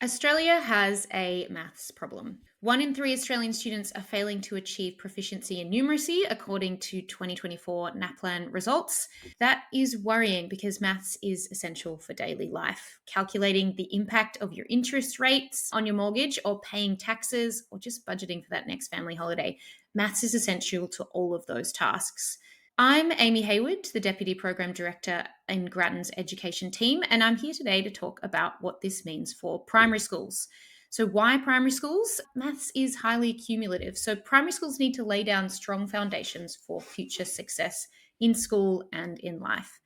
Australia has a maths problem. 1 in 3 Australian students are failing to achieve proficiency in numeracy, according to 2024 NAPLAN results. That is worrying because maths is essential for daily life. Calculating the impact of your interest rates on your mortgage, or paying taxes, or just budgeting for that next family holiday. Maths is essential to all of those tasks. I'm Amy Hayward, the Deputy Program Director in Grattan's education team, and I'm here today to talk about what this means for primary schools. So, why primary schools? Maths is highly cumulative, so primary schools need to lay down strong foundations for future success in school and in life.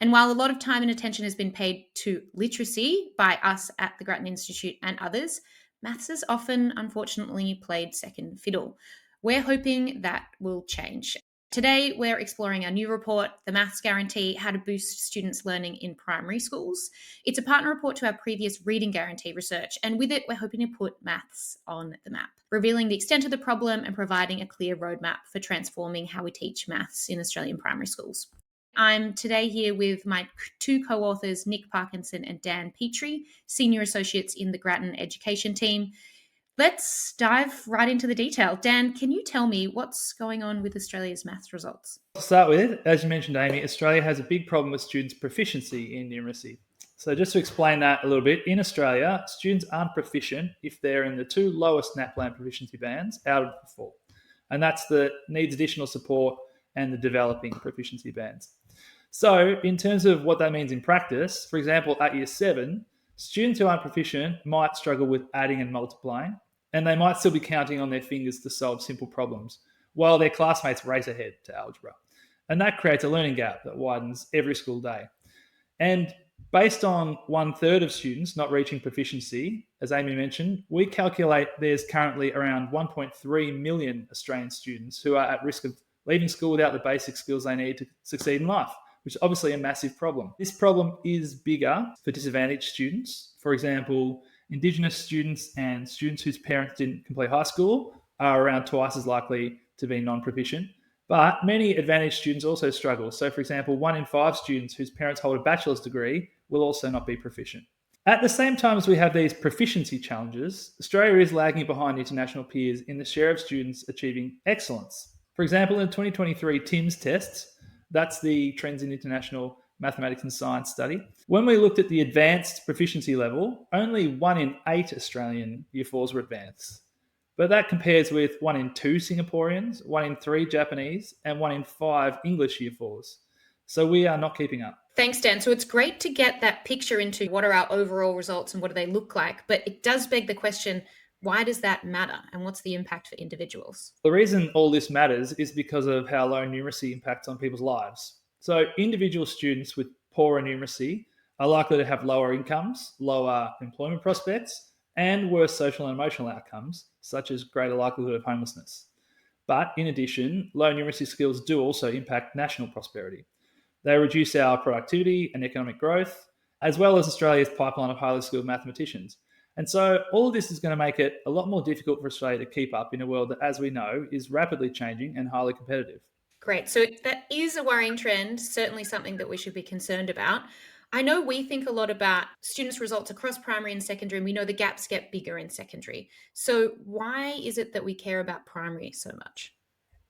And while a lot of time and attention has been paid to literacy by us at the Grattan Institute and others, maths has often, unfortunately, played second fiddle. We're hoping that will change. Today, we're exploring our new report, The Maths Guarantee, How to Boost Students' Learning in Primary Schools. It's a partner report to our previous Reading Guarantee research, and with it, we're hoping to put maths on the map, revealing the extent of the problem and providing a clear roadmap for transforming how we teach maths in Australian primary schools. I'm today here with my two co-authors, Nick Parkinson and Dan Petrie, Senior Associates in the Grattan Education team. Let's dive right into the detail. Dan, can you tell me what's going on with Australia's maths results? To start with, as you mentioned, Amy, Australia has a big problem with students' proficiency in numeracy. So just to explain that a little bit, in Australia, students aren't proficient if they're in the two lowest NAPLAN proficiency bands out of the four. And that's the needs additional support and the developing proficiency bands. So in terms of what that means in practice, for example, at year 7, students who aren't proficient might struggle with adding and multiplying, and they might still be counting on their fingers to solve simple problems, while their classmates race ahead to algebra. And that creates a learning gap that widens every school day. And based on 1/3 of students not reaching proficiency, as Amy mentioned, we calculate there's currently around 1.3 million Australian students who are at risk of leaving school without the basic skills they need to succeed in life, which is obviously a massive problem. This problem is bigger for disadvantaged students. For example, Indigenous students and students whose parents didn't complete high school are around twice as likely to be non-proficient. But many advantaged students also struggle. So, for example, 1 in 5 students whose parents hold a bachelor's degree will also not be proficient. At the same time as we have these proficiency challenges, Australia is lagging behind international peers in the share of students achieving excellence. For example, in the 2023 TIMSS tests, that's the Trends in International Mathematics and Science study, when we looked at the advanced proficiency level, only 1 in 8 Australian Year 4s were advanced. But that compares with 1 in 2 Singaporeans, 1 in 3 Japanese, and 1 in 5 English Year 4s. So we are not keeping up. Thanks, Dan. So it's great to get that picture into what are our overall results and what do they look like. But it does beg the question, why does that matter? And what's the impact for individuals? The reason all this matters is because of how low numeracy impacts on people's lives. So individual students with poorer numeracy are likely to have lower incomes, lower employment prospects, and worse social and emotional outcomes, such as greater likelihood of homelessness. But in addition, low numeracy skills do also impact national prosperity. They reduce our productivity and economic growth, as well as Australia's pipeline of highly skilled mathematicians. And so all of this is going to make it a lot more difficult for Australia to keep up in a world that, as we know, is rapidly changing and highly competitive. Great. So that is a worrying trend, certainly something that we should be concerned about. I know we think a lot about students' results across primary and secondary, and we know the gaps get bigger in secondary. So why is it that we care about primary so much?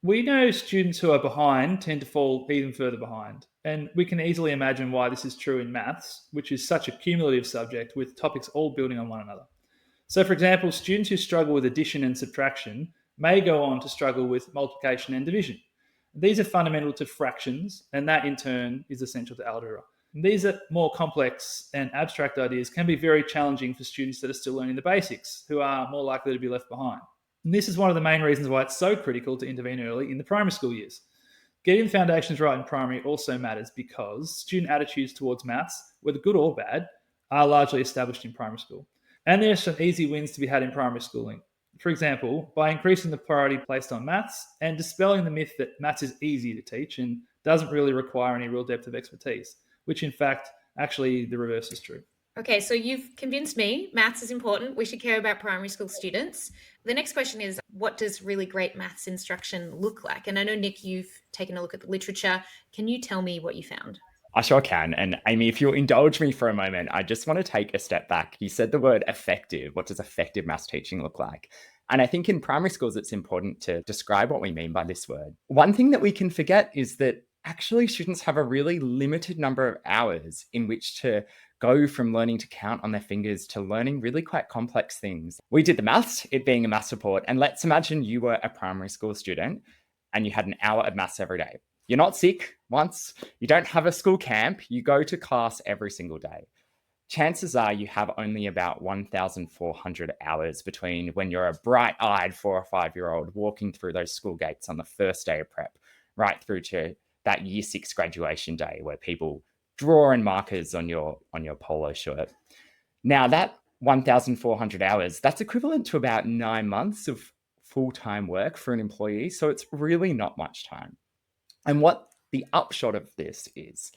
We know students who are behind tend to fall even further behind, and we can easily imagine why this is true in maths, which is such a cumulative subject with topics all building on one another. So, for example, students who struggle with addition and subtraction may go on to struggle with multiplication and division. These are fundamental to fractions, and that in turn is essential to algebra. These are more complex and abstract ideas can be very challenging for students that are still learning the basics, who are more likely to be left behind. And this is one of the main reasons why it's so critical to intervene early in the primary school years. Getting the foundations right in primary also matters because student attitudes towards maths, whether good or bad, are largely established in primary school. And there are some easy wins to be had in primary schooling. For example, by increasing the priority placed on maths and dispelling the myth that maths is easy to teach and doesn't really require any real depth of expertise, which in fact, actually the reverse is true. Okay, so you've convinced me maths is important. We should care about primary school students. The next question is, what does really great maths instruction look like? And I know, Nick, you've taken a look at the literature. Can you tell me what you found? I sure can. And Amy, if you'll indulge me for a moment, I just want to take a step back. You said the word effective. What does effective maths teaching look like? And I think in primary schools, it's important to describe what we mean by this word. One thing that we can forget is that actually students have a really limited number of hours in which to go from learning to count on their fingers to learning really quite complex things. We did the maths, it being a maths report, and let's imagine you were a primary school student and you had an hour of maths every day. You're not sick once, you don't have a school camp, you go to class every single day. Chances are you have only about 1,400 hours between when you're a bright-eyed 4 or 5-year-old walking through those school gates on the first day of prep, right through to that year 6 graduation day where people draw in markers on your polo shirt. Now that 1,400 hours, that's equivalent to about 9 months of full-time work for an employee. So it's really not much time. And what the upshot of this is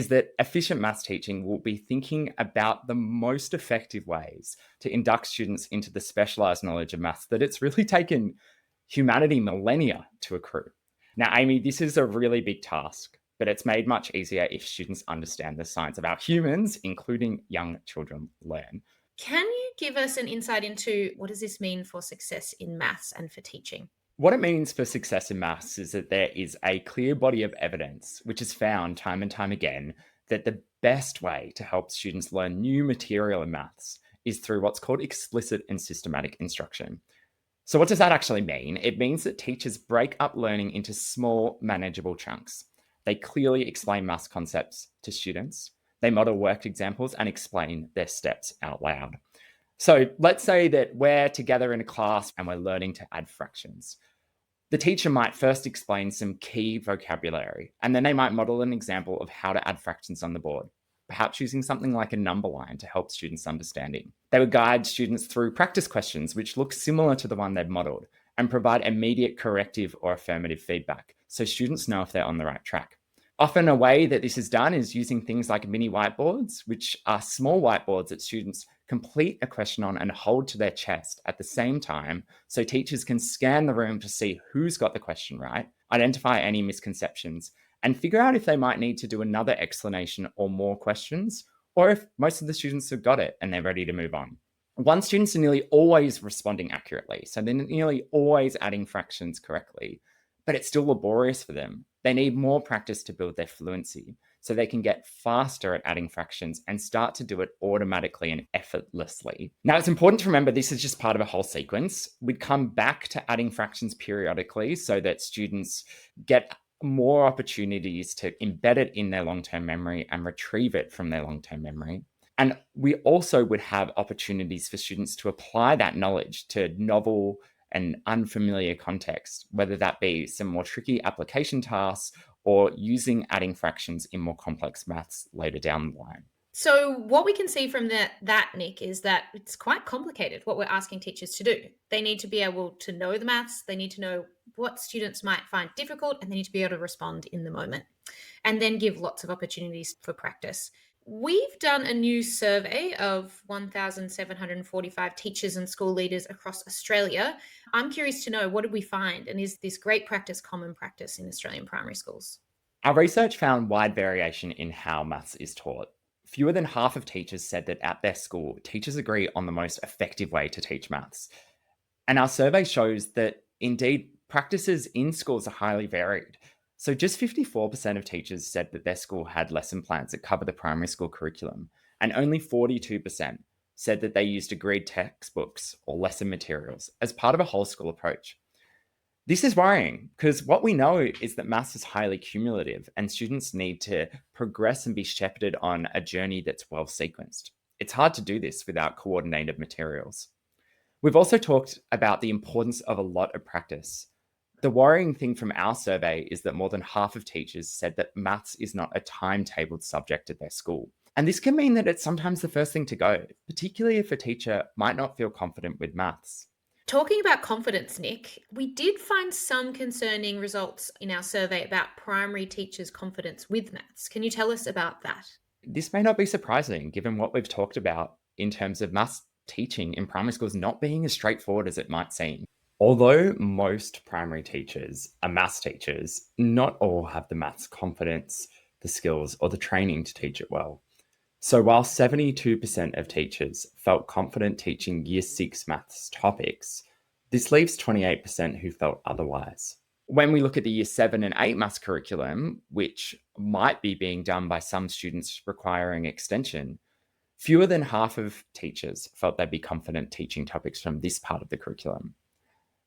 that efficient maths teaching will be thinking about the most effective ways to induct students into the specialized knowledge of maths that it's really taken humanity millennia to accrue. Now, Amy, this is a really big task, but it's made much easier if students understand the science of how humans, including young children, learn. Can you give us an insight into what does this mean for success in maths and for teaching? What it means for success in maths is that there is a clear body of evidence, which is found time and time again, that the best way to help students learn new material in maths is through what's called explicit and systematic instruction. So what does that actually mean? It means that teachers break up learning into small, manageable chunks. They clearly explain maths concepts to students. They model worked examples and explain their steps out loud. So let's say that we're together in a class and we're learning to add fractions. The teacher might first explain some key vocabulary, and then they might model an example of how to add fractions on the board, perhaps using something like a number line to help students' understanding. They would guide students through practice questions, which look similar to the one they've modeled, and provide immediate corrective or affirmative feedback, so students know if they're on the right track. Often a way that this is done is using things like mini whiteboards, which are small whiteboards that students complete a question on and hold to their chest at the same time, so teachers can scan the room to see who's got the question right, identify any misconceptions, and figure out if they might need to do another explanation or more questions, or if most of the students have got it and they're ready to move on. One, students are nearly always responding accurately, so they're nearly always adding fractions correctly, but it's still laborious for them. They need more practice to build their fluency so they can get faster at adding fractions and start to do it automatically and effortlessly. Now, it's important to remember this is just part of a whole sequence. We'd come back to adding fractions periodically so that students get more opportunities to embed it in their long-term memory and retrieve it from their long-term memory. And we also would have opportunities for students to apply that knowledge to novel and unfamiliar context, whether that be some more tricky application tasks or using adding fractions in more complex maths later down the line. So what we can see from that, Nick, is that it's quite complicated what we're asking teachers to do. They need to be able to know the maths, they need to know what students might find difficult, and they need to be able to respond in the moment, and then give lots of opportunities for practice. We've done a new survey of 1,745 teachers and school leaders across Australia. I'm curious to know, what did we find? And is this great practice common practice in Australian primary schools? Our research found wide variation in how maths is taught. Fewer than half of teachers said that at their school, teachers agree on the most effective way to teach maths. And our survey shows that indeed practices in schools are highly varied. So just 54% of teachers said that their school had lesson plans that cover the primary school curriculum, and only 42% said that they used agreed textbooks or lesson materials as part of a whole school approach. This is worrying because what we know is that maths is highly cumulative and students need to progress and be shepherded on a journey that's well sequenced. It's hard to do this without coordinated materials. We've also talked about the importance of a lot of practice. The worrying thing from our survey is that more than half of teachers said that maths is not a timetabled subject at their school. And this can mean that it's sometimes the first thing to go, particularly if a teacher might not feel confident with maths. Talking about confidence, Nick, we did find some concerning results in our survey about primary teachers' confidence with maths. Can you tell us about that? This may not be surprising given what we've talked about in terms of maths teaching in primary schools not being as straightforward as it might seem. Although most primary teachers are maths teachers, not all have the maths confidence the skills, or the training to teach it well. So while 72% of teachers felt confident teaching Year 6 maths topics, this leaves 28% who felt otherwise. When we look at the Year 7 and 8 maths curriculum, which might be being done by some students requiring extension, fewer than half of teachers felt they'd be confident teaching topics from this part of the curriculum.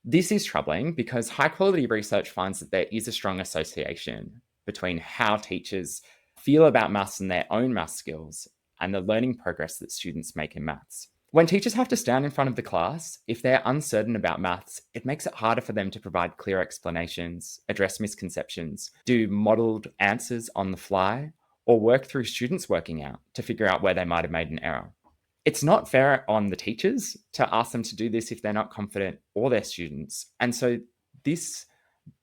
This is troubling because high-quality research finds that there is a strong association between how teachers feel about maths and their own maths skills and the learning progress that students make in maths. When teachers have to stand in front of the class, if they're uncertain about maths, it makes it harder for them to provide clear explanations, address misconceptions, do modelled answers on the fly, or work through students working out to figure out where they might have made an error. It's not fair on the teachers to ask them to do this if they're not confident, or their students. And so this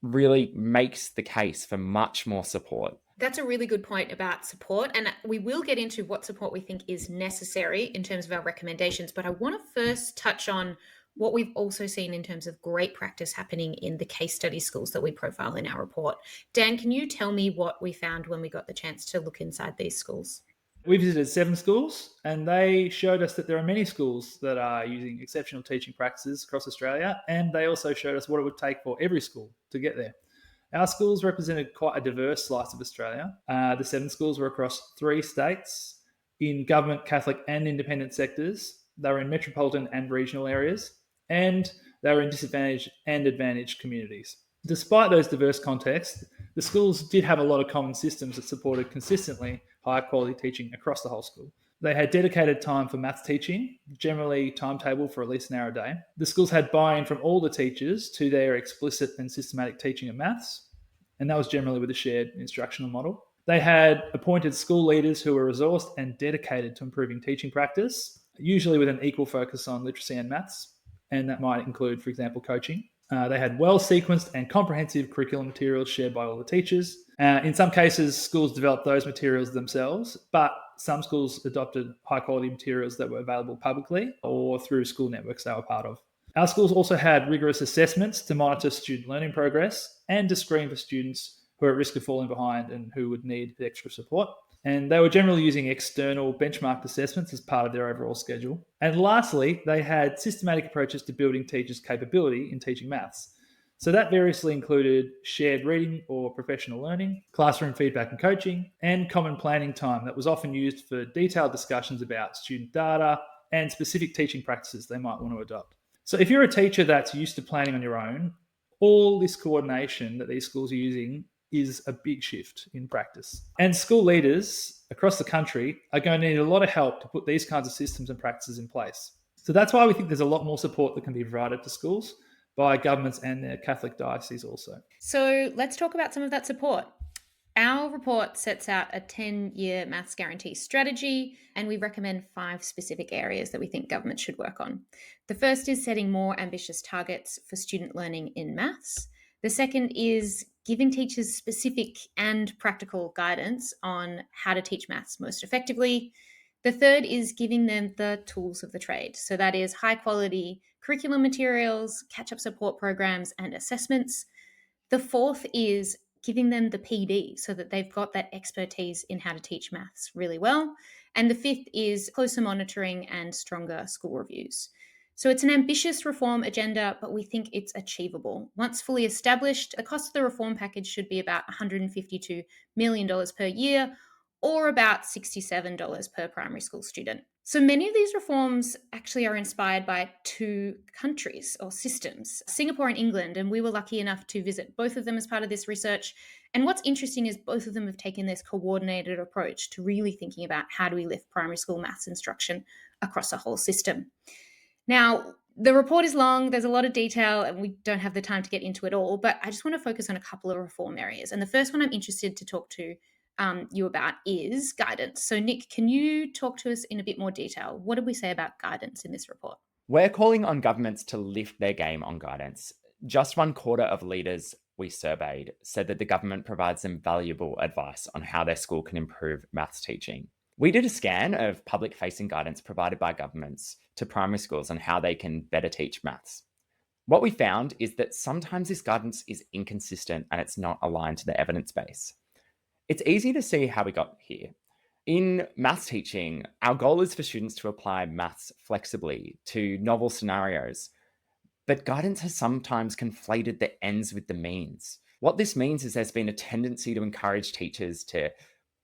really makes the case for much more support. That's a really good point about support, and we will get into what support we think is necessary in terms of our recommendations, but I want to first touch on what we've also seen in terms of great practice happening in the case study schools that we profile in our report. Dan, can you tell me what we found when we got the chance to look inside these schools? We visited 7 schools, and they showed us that there are many schools that are using exceptional teaching practices across Australia, and they also showed us what it would take for every school to get there. Our schools represented quite a diverse slice of Australia. The 7 schools were across 3 states in government, Catholic and independent sectors. They were in metropolitan and regional areas, and they were in disadvantaged and advantaged communities. Despite those diverse contexts, the schools did have a lot of common systems that supported consistently high quality teaching across the whole school. They had dedicated time for maths teaching, generally timetable for at least an hour a day. The schools had buy-in from all the teachers to their explicit and systematic teaching of maths, and that was generally with a shared instructional model. They had appointed school leaders who were resourced and dedicated to improving teaching practice, usually with an equal focus on literacy and maths, and that might include, for example, coaching. They had well-sequenced and comprehensive curriculum materials shared by all the teachers. In some cases, schools developed those materials themselves, but some schools adopted high-quality materials that were available publicly or through school networks they were part of. Our schools also had rigorous assessments to monitor student learning progress and to screen for students who are at risk of falling behind and who would need extra support. And they were generally using external benchmarked assessments as part of their overall schedule. And lastly, they had systematic approaches to building teachers' capability in teaching maths. So that variously included shared reading or professional learning, classroom feedback and coaching, and common planning time that was often used for detailed discussions about student data and specific teaching practices they might want to adopt. So if you're a teacher that's used to planning on your own, all this coordination that these schools are using is a big shift in practice. And school leaders across the country are going to need a lot of help to put these kinds of systems and practices in place. So that's why we think there's a lot more support that can be provided to schools by governments and their Catholic dioceses also. So let's talk about some of that support. Our report sets out a 10-year maths guarantee strategy, and we recommend 5 specific areas that we think government should work on. The first is setting more ambitious targets for student learning in maths. The second is giving teachers specific and practical guidance on how to teach maths most effectively. The third is giving them the tools of the trade. So that is high quality curriculum materials, catch-up support programs, and assessments. The fourth is giving them the PD so that they've got that expertise in how to teach maths really well. And the fifth is closer monitoring and stronger school reviews. So it's an ambitious reform agenda, but we think it's achievable. Once fully established, the cost of the reform package should be about $152 million per year, or about $67 per primary school student. So many of these reforms actually are inspired by 2 countries or systems, Singapore and England, and we were lucky enough to visit both of them as part of this research. And what's interesting is both of them have taken this coordinated approach to really thinking about how do we lift primary school maths instruction across a whole system. Now, the report is long, there's a lot of detail, and we don't have the time to get into it all, but I just want to focus on a couple of reform areas. And the first one I'm interested to talk to you about is guidance. So Nick, can you talk to us in a bit more detail? What did we say about guidance in this report? We're calling on governments to lift their game on guidance. Just 1/4 of leaders we surveyed said that the government provides them valuable advice on how their school can improve maths teaching. We did a scan of public-facing guidance provided by governments to primary schools on how they can better teach maths. What we found is that sometimes this guidance is inconsistent and it's not aligned to the evidence base. It's easy to see how we got here. In maths teaching, our goal is for students to apply maths flexibly to novel scenarios, but guidance has sometimes conflated the ends with the means. What this means is there's been a tendency to encourage teachers to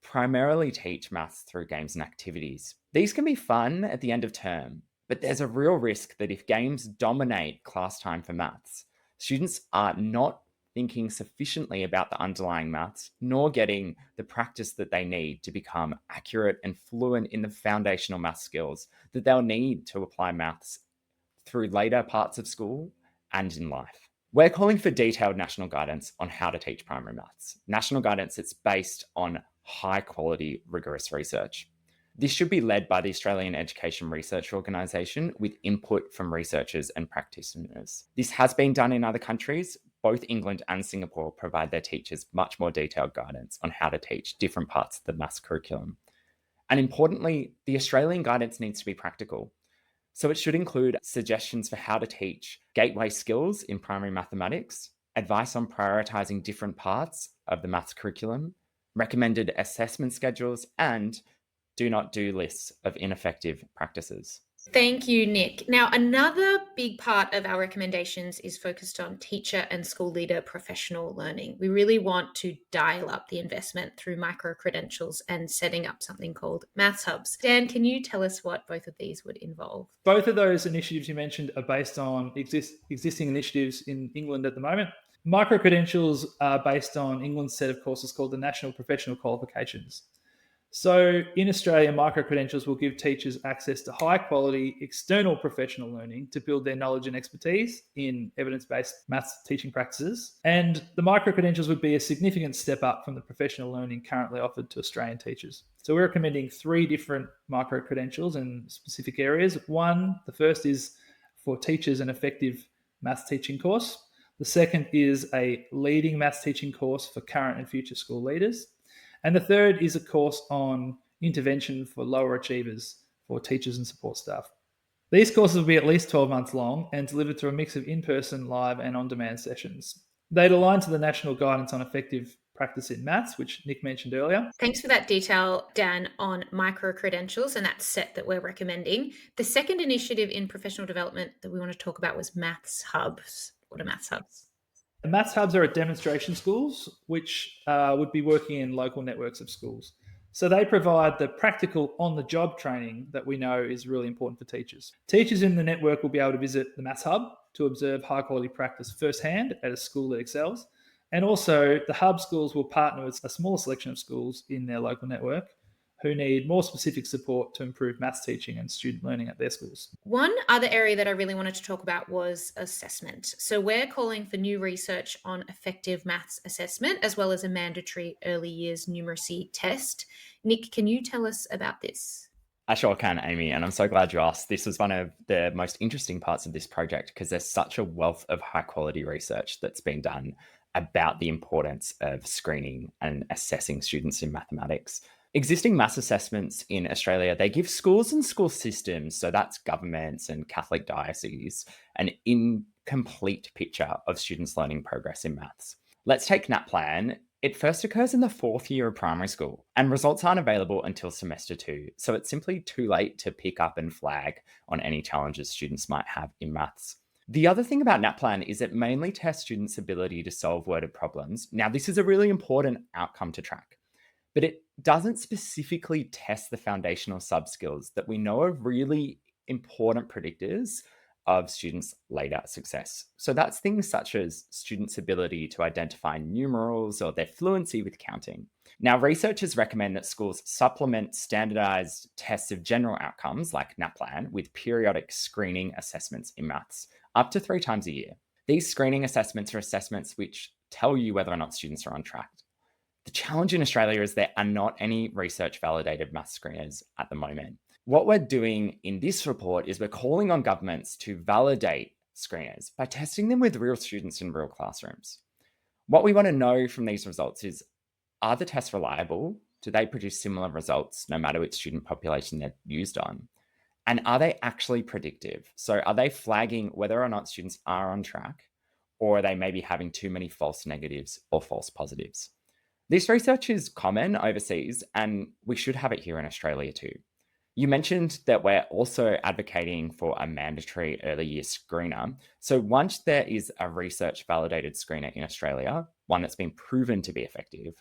primarily teach maths through games and activities. These can be fun at the end of term, but there's a real risk that if games dominate class time for maths, students are not thinking sufficiently about the underlying maths, nor getting the practice that they need to become accurate and fluent in the foundational math skills that they'll need to apply maths through later parts of school and in life. We're calling for detailed national guidance on how to teach primary maths. National guidance that's based on high quality, rigorous research. This should be led by the Australian Education Research Organisation with input from researchers and practitioners. This has been done in other countries. Both England and Singapore provide their teachers much more detailed guidance on how to teach different parts of the maths curriculum. And importantly, the Australian guidance needs to be practical. So it should include suggestions for how to teach gateway skills in primary mathematics, advice on prioritising different parts of the maths curriculum, recommended assessment schedules, and do not do lists of ineffective practices. Thank you, Nick. Now, another big part of our recommendations is focused on teacher and school leader professional learning. We really want to dial up the investment through micro-credentials and setting up something called Maths Hubs. Dan, can you tell us what both of these would involve? Both of those initiatives you mentioned are based on existing initiatives in England at the moment. Micro-credentials are based on England's set of courses called the National Professional Qualifications. So in Australia, micro-credentials will give teachers access to high-quality external professional learning to build their knowledge and expertise in evidence-based maths teaching practices. And the micro-credentials would be a significant step up from the professional learning currently offered to Australian teachers. So we're recommending 3 different micro-credentials in specific areas. The first is for teachers an effective maths teaching course. The second is a leading maths teaching course for current and future school leaders. And the third is a course on intervention for lower achievers for teachers and support staff. These courses will be at least 12 months long and delivered through a mix of in-person, live and on-demand sessions. They'd align to the national guidance on effective practice in maths, which Nick mentioned earlier. Thanks for that detail, Dan, on micro-credentials and that set that we're recommending. The second initiative in professional development that we want to talk about was Maths Hubs. What are Maths Hubs? The Maths Hubs are at demonstration schools, which would be working in local networks of schools. So they provide the practical on-the-job training that we know is really important for teachers. Teachers in the network will be able to visit the Maths Hub to observe high-quality practice firsthand at a school that excels. And also, the Hub schools will partner with a smaller selection of schools in their local network who need more specific support to improve maths teaching and student learning at their schools. One other area that I really wanted to talk about was assessment. So we're calling for new research on effective maths assessment, as well as a mandatory early years numeracy test. Nick, can you tell us about this? I sure can, Amy, and I'm so glad you asked. This was one of the most interesting parts of this project because there's such a wealth of high quality research that's been done about the importance of screening and assessing students in mathematics. Existing maths assessments in Australia, they give schools and school systems, so that's governments and Catholic dioceses, an incomplete picture of students' learning progress in maths. Let's take NAPLAN. It first occurs in the 4th year of primary school, and results aren't available until semester 2, so it's simply too late to pick up and flag on any challenges students might have in maths. The other thing about NAPLAN is it mainly tests students' ability to solve worded problems. Now, this is a really important outcome to track, but it doesn't specifically test the foundational sub-skills that we know are really important predictors of students' later success. So that's things such as students' ability to identify numerals or their fluency with counting. Now, researchers recommend that schools supplement standardized tests of general outcomes like NAPLAN with periodic screening assessments in maths up to 3 times a year. These screening assessments are assessments which tell you whether or not students are on track. The challenge in Australia is there are not any research-validated maths screeners at the moment. What we're doing in this report is we're calling on governments to validate screeners by testing them with real students in real classrooms. What we want to know from these results is, are the tests reliable? Do they produce similar results no matter which student population they're used on? And are they actually predictive? So are they flagging whether or not students are on track, or are they maybe having too many false negatives or false positives? This research is common overseas, and we should have it here in Australia too. You mentioned that we're also advocating for a mandatory early years screener. So once there is a research validated screener in Australia, one that's been proven to be effective,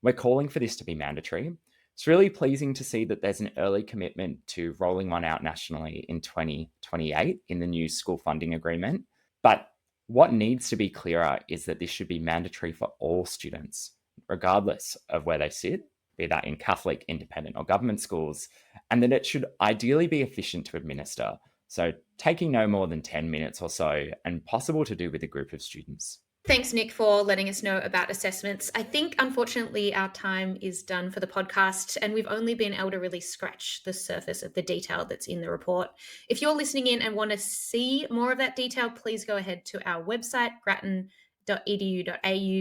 we're calling for this to be mandatory. It's really pleasing to see that there's an early commitment to rolling one out nationally in 2028 in the new school funding agreement. But what needs to be clearer is that this should be mandatory for all students, regardless of where they sit, be that in Catholic, independent, or government schools, and that it should ideally be efficient to administer. So taking no more than 10 minutes or so, and possible to do with a group of students. Thanks, Nick, for letting us know about assessments. I think, unfortunately, our time is done for the podcast, and we've only been able to really scratch the surface of the detail that's in the report. If you're listening in and want to see more of that detail, please go ahead to our website, grattan.edu.au,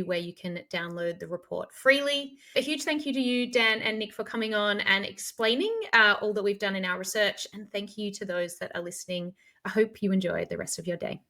where you can download the report freely. A huge thank you to you, Dan and Nick, for coming on and explaining all that we've done in our research, and thank you to those that are listening. I hope you enjoy the rest of your day.